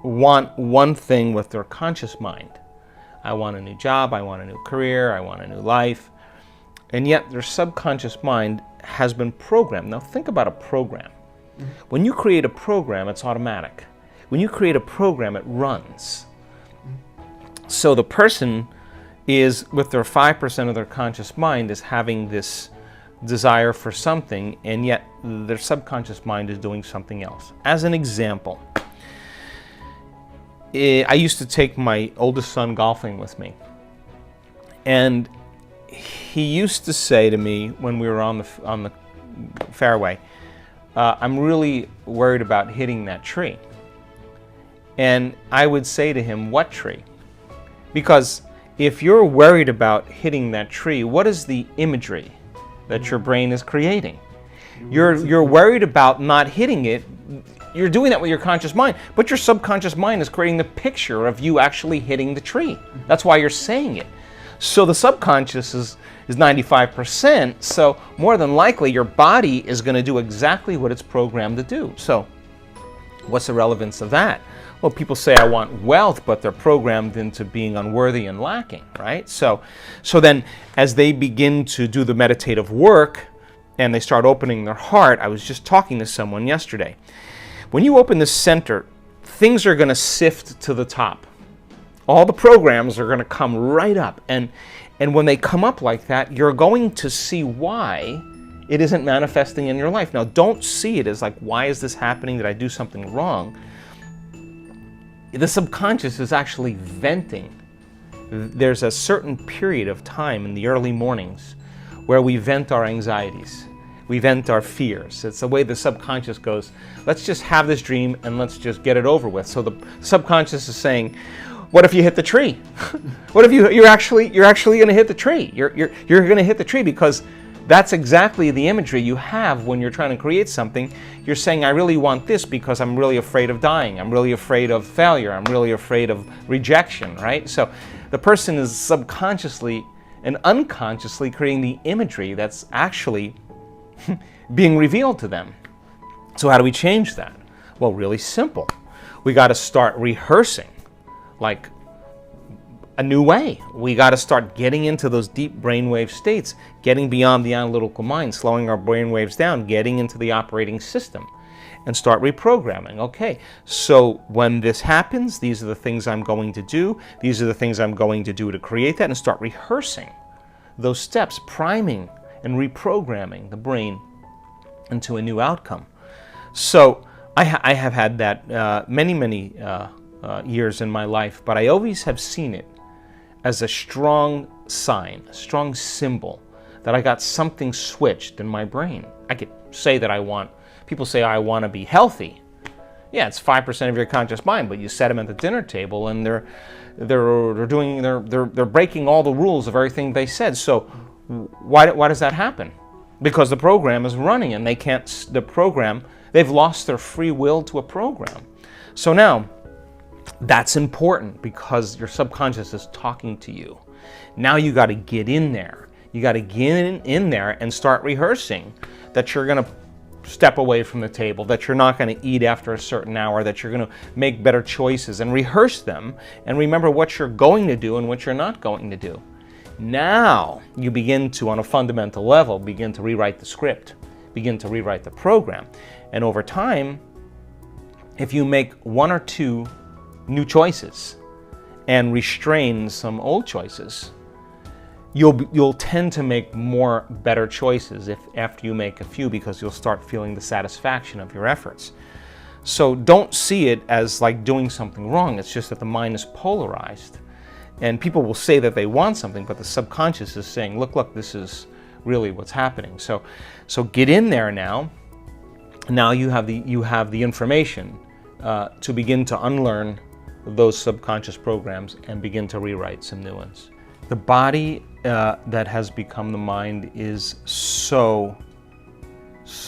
want one thing with their conscious mind. I want a new job, I want a new career, I want a new life. And yet their subconscious mind has been programmed. Now think about a program. When you create a program, it's automatic. When you create a program, it runs. So the person is, with their 5% of their conscious mind, is having this desire for something, and yet their subconscious mind is doing something else. As an example, I used to take my oldest son golfing with me, and he used to say to me when we were on the fairway, I'm really worried about hitting that tree. And I would say to him, what tree? Because if you're worried about hitting that tree, what is the imagery that your brain is creating? You're worried about not hitting it. You're doing that with your conscious mind, but your subconscious mind is creating the picture of you actually hitting the tree. That's why you're saying it. So the subconscious is 95%, so more than likely your body is going to do exactly what it's programmed to do. So what's the relevance of that? Well, people say I want wealth, but they're programmed into being unworthy and lacking, right? So then as they begin to do the meditative work and they start opening their heart, I was just talking to someone yesterday. When you open the center, things are going to sift to the top. All the programs are going to come right up. And when they come up like that, you're going to see why it isn't manifesting in your life. Now, don't see it as like, why is this happening? Did I do something wrong? The subconscious is actually venting. There's a certain period of time in the early mornings where we vent our anxieties. We vent our fears. It's the way the subconscious goes, let's just have this dream and let's just get it over with. So the subconscious is saying, what if you hit the tree? What if you're actually going to hit the tree? You're going to hit the tree because that's exactly the imagery you have when you're trying to create something. You're saying, I really want this because I'm really afraid of dying. I'm really afraid of failure. I'm really afraid of rejection, right? So the person is subconsciously and unconsciously creating the imagery that's actually being revealed to them. So how do we change that? Well, really simple. We got to start rehearsing like a new way. We got to start getting into those deep brainwave states, getting beyond the analytical mind, slowing our brainwaves down, getting into the operating system, and start reprogramming. Okay, so when this happens, these are the things I'm going to do. These are the things I'm going to do to create that, and start rehearsing those steps, priming and reprogramming the brain into a new outcome. So I have had that many years in my life, but I always have seen it as a strong sign, a strong symbol that I got something switched in my brain. I could say that people say I want to be healthy. Yeah, it's 5% of your conscious mind, but you set them at the dinner table and they're breaking all the rules of everything they said. So why does that happen? Because the program is running and they've lost their free will to a program. So now, that's important because your subconscious is talking to you. Now you got to get in there. You got to get in there and start rehearsing that you're going to step away from the table, that you're not going to eat after a certain hour, that you're going to make better choices and rehearse them and remember what you're going to do and what you're not going to do. Now you begin to, on a fundamental level, begin to rewrite the script, begin to rewrite the program. And over time, if you make one or two new choices and restrain some old choices, you'll tend to make more better choices after you make a few, because you'll start feeling the satisfaction of your efforts. So don't see it as like doing something wrong. It's just that the mind is polarized. And people will say that they want something, but the subconscious is saying, look, this is really what's happening. So get in there now. Now you have the information to begin to unlearn those subconscious programs and begin to rewrite some new ones. The body that has become the mind is so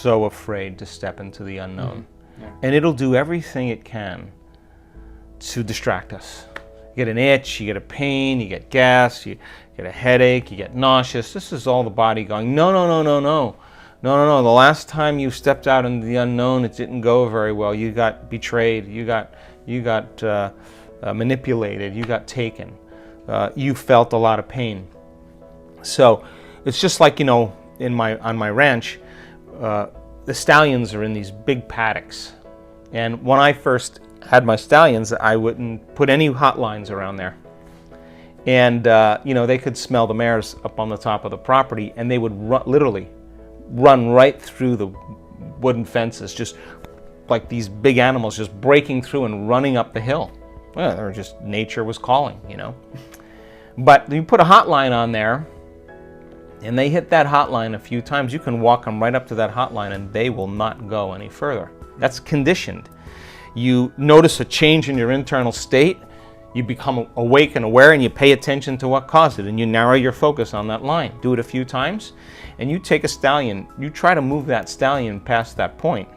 afraid to step into the unknown. Mm-hmm. Yeah. And it'll do everything it can to distract us. You get an itch, you get a pain, you get gas, you get a headache, you get nauseous. This is all the body going, no. The last time you stepped out into the unknown, it didn't go very well. You got betrayed. You got you got manipulated, you got taken, you felt a lot of pain. So it's just like, on my ranch, the stallions are in these big paddocks. And when I first had my stallions, I wouldn't put any hot lines around there. And, they could smell the mares up on the top of the property, and they would literally run right through the wooden fences, just like these big animals just breaking through and running up the hill. Well, they were just, nature was calling, But you put a hot line on there, and they hit that hot line a few times, you can walk them right up to that hot line and they will not go any further. That's conditioned. You notice a change in your internal state, you become awake and aware, and you pay attention to what caused it, and you narrow your focus on that line. Do it a few times, and you take a stallion, you try to move that stallion past that point,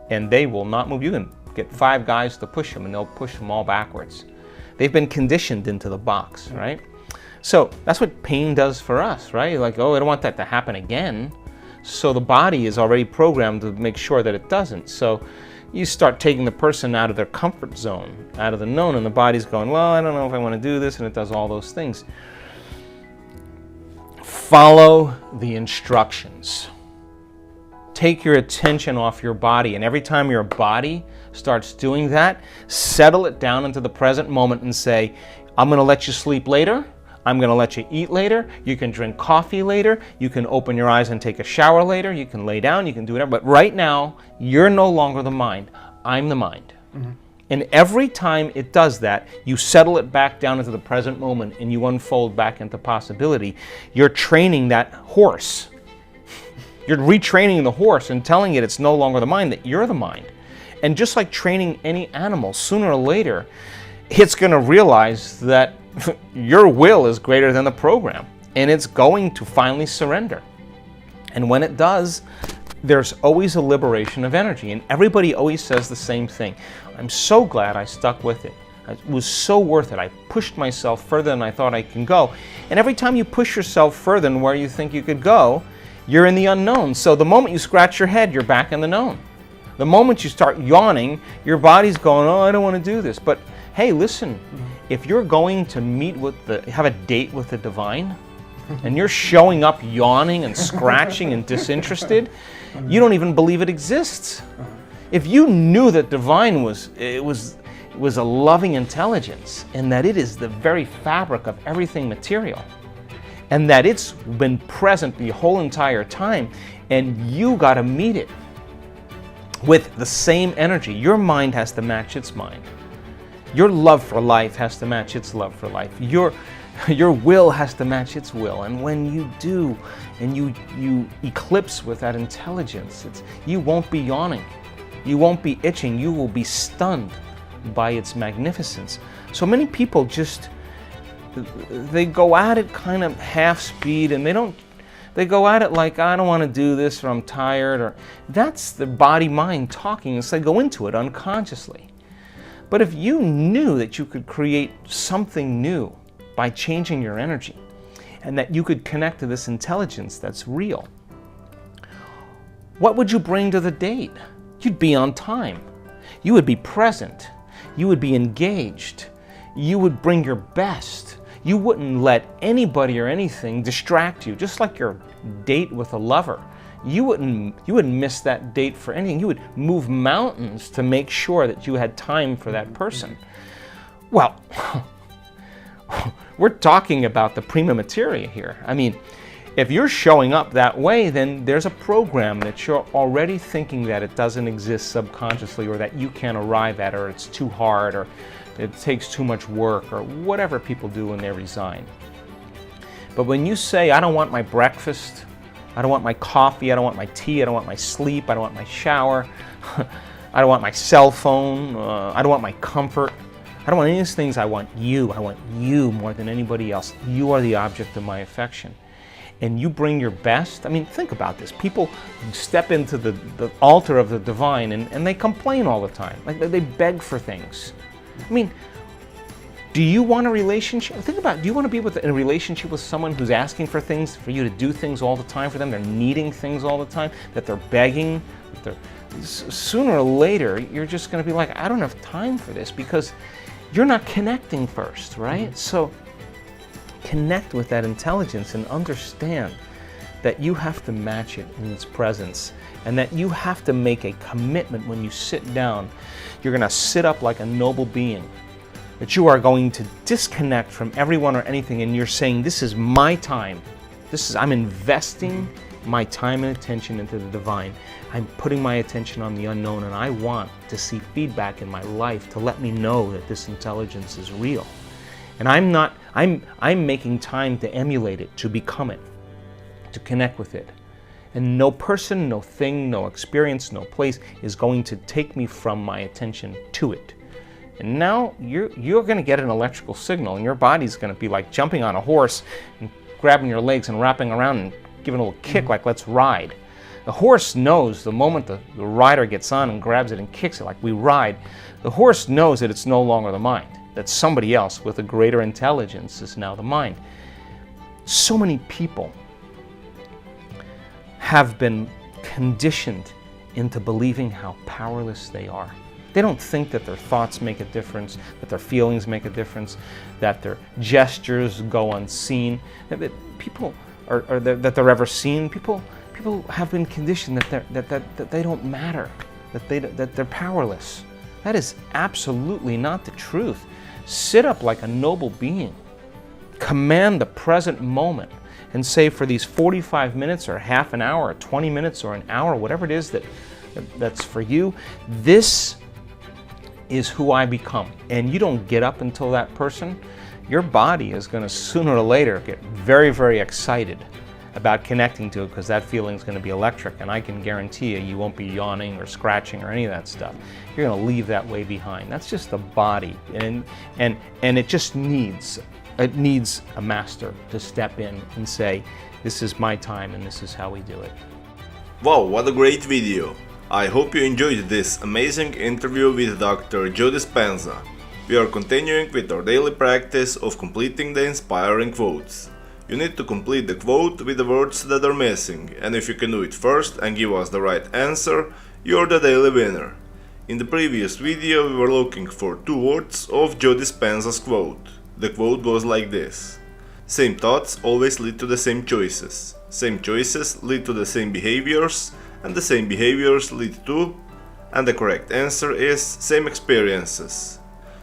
and they will not move. You can get 5 guys to push them, and they'll push them all backwards. They've been conditioned into the box, right? So that's what pain does for us, right? Like, oh, I don't want that to happen again. So the body is already programmed to make sure that it doesn't. So you start taking the person out of their comfort zone, out of the known, and the body's going, well, I don't know if I want to do this, and it does all those things. Follow the instructions. Take your attention off your body, and every time your body starts doing that, settle it down into the present moment and say, I'm going to let you sleep later. I'm going to let you eat later. You can drink coffee later. You can open your eyes and take a shower later. You can lay down. You can do whatever. But right now, you're no longer the mind. I'm the mind. Mm-hmm. And every time it does that, you settle it back down into the present moment and you unfold back into possibility. You're training that horse. You're retraining the horse and telling it it's no longer the mind, that you're the mind. And just like training any animal, sooner or later, it's going to realize that your will is greater than the program, and it's going to finally surrender. And when it does, there's always a liberation of energy, and everybody always says the same thing. I'm so glad I stuck with it. It was so worth it. I pushed myself further than I thought I can go. And every time you push yourself further than where you think you could go, you're in the unknown. So the moment you scratch your head, you're back in the known. The moment you start yawning, your body's going, oh, I don't want to do this. But hey, listen, if you're going to have a date with the divine, and you're showing up yawning and scratching and disinterested, you don't even believe it exists. If you knew that divine was a loving intelligence, and that it is the very fabric of everything material, and that it's been present the whole entire time, and you got to meet it with the same energy. Your mind has to match its mind. Your love for life has to match its love for life. Your will has to match its will. And when you do, and you eclipse with that intelligence, you won't be yawning. You won't be itching. You will be stunned by its magnificence. So many people they go at it kind of half speed, and they go at it like, I don't want to do this, or I'm tired, or that's the body-mind talking as they go into it unconsciously. But if you knew that you could create something new by changing your energy, and that you could connect to this intelligence that's real, what would you bring to the date? You'd be on time. You would be present. You would be engaged. You would bring your best. You wouldn't let anybody or anything distract you, just like your date with a lover. You wouldn't miss that date for anything. You would move mountains to make sure that you had time for that person. Well, we're talking about the prima materia here. I mean, if you're showing up that way, then there's a program that you're already thinking that it doesn't exist subconsciously, or that you can't arrive at, or it's too hard, or it takes too much work, or whatever people do when they resign. But when you say, I don't want my breakfast, I don't want my coffee, I don't want my tea, I don't want my sleep, I don't want my shower, I don't want my cell phone, I don't want my comfort, I don't want any of these things, I want you more than anybody else. You are the object of my affection. And you bring your best. I mean, think about this. People step into the altar of the divine, and they complain all the time. Like, they beg for things. I mean, do you want a relationship? Think about it. Do you want to be in a relationship with someone who's asking for things, for you to do things all the time for them? They're needing things all the time, that they're begging, that sooner or later, you're just going to be like, I don't have time for this, because you're not connecting first, right? So connect with that intelligence and understand that you have to match it in its presence, and that you have to make a commitment when you sit down. You're going to sit up like a noble being, that you are going to disconnect from everyone or anything, and you're saying, this is my time. I'm investing my time and attention into the divine. I'm putting my attention on the unknown, and I want to see feedback in my life to let me know that this intelligence is real. And I'm making time to emulate it, to become it, to connect with it. And no person, no thing, no experience, no place is going to take me from my attention to it. And now you're going to get an electrical signal, and your body's going to be like jumping on a horse and grabbing your legs and wrapping around and giving a little kick, like, let's ride. The horse knows the moment the rider gets on and grabs it and kicks it like we ride, the horse knows that it's no longer the mind, that somebody else with a greater intelligence is now the mind. So many people have been conditioned into believing how powerless they are. They don't think that their thoughts make a difference, that their feelings make a difference, that their gestures go unseen, that people are that they're ever seen. People have been conditioned that they don't matter, that they're powerless. That is absolutely not the truth. Sit up like a noble being. Command the present moment and say, for these 45 minutes or half an hour or 20 minutes or an hour, whatever it is that's for you, this is who I become. And you don't get up until that person, your body is going to sooner or later get very, very excited about connecting to it, because that feeling is going to be electric, and I can guarantee you won't be yawning or scratching or any of that stuff. You're going to leave that way behind. That's just the body, and it just needs a master to step in and say, this is my time and this is how we do it. Wow, what a great video! I hope you enjoyed this amazing interview with Dr. Joe Dispenza. We are continuing with our daily practice of completing the inspiring quotes. You need to complete the quote with the words that are missing, and if you can do it first and give us the right answer, you're the daily winner. In the previous video we were looking for 2 words of Joe Dispenza's quote. The quote goes like this: same thoughts always lead to the same choices. Same choices lead to the same behaviors, and the same behaviors lead to... and the correct answer is same experiences.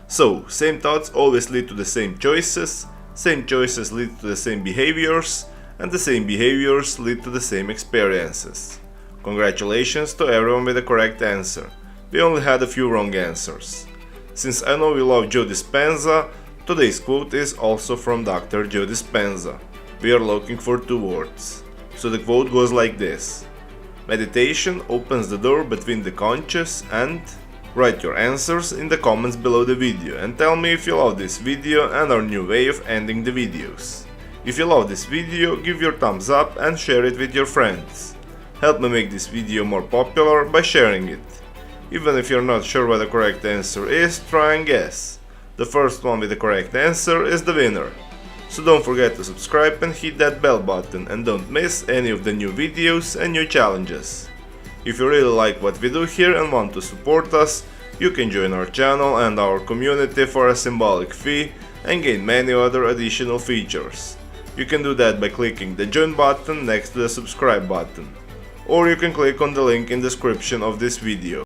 So, same thoughts always lead to the same choices lead to the same behaviors, and the same behaviors lead to the same experiences. Congratulations to everyone with the correct answer. We only had a few wrong answers. Since I know you love Joe Dispenza, today's quote is also from Dr. Joe Dispenza. We are looking for 2 words. So the quote goes like this: meditation opens the door between the conscious and... Write your answers in the comments below the video and tell me if you love this video and our new way of ending the videos. If you love this video, give your thumbs up and share it with your friends. Help me make this video more popular by sharing it. Even if you're not sure what the correct answer is, try and guess. The first one with the correct answer is the winner. So don't forget to subscribe and hit that bell button, and don't miss any of the new videos and new challenges. If you really like what we do here and want to support us, you can join our channel and our community for a symbolic fee and gain many other additional features. You can do that by clicking the join button next to the subscribe button, or you can click on the link in the description of this video.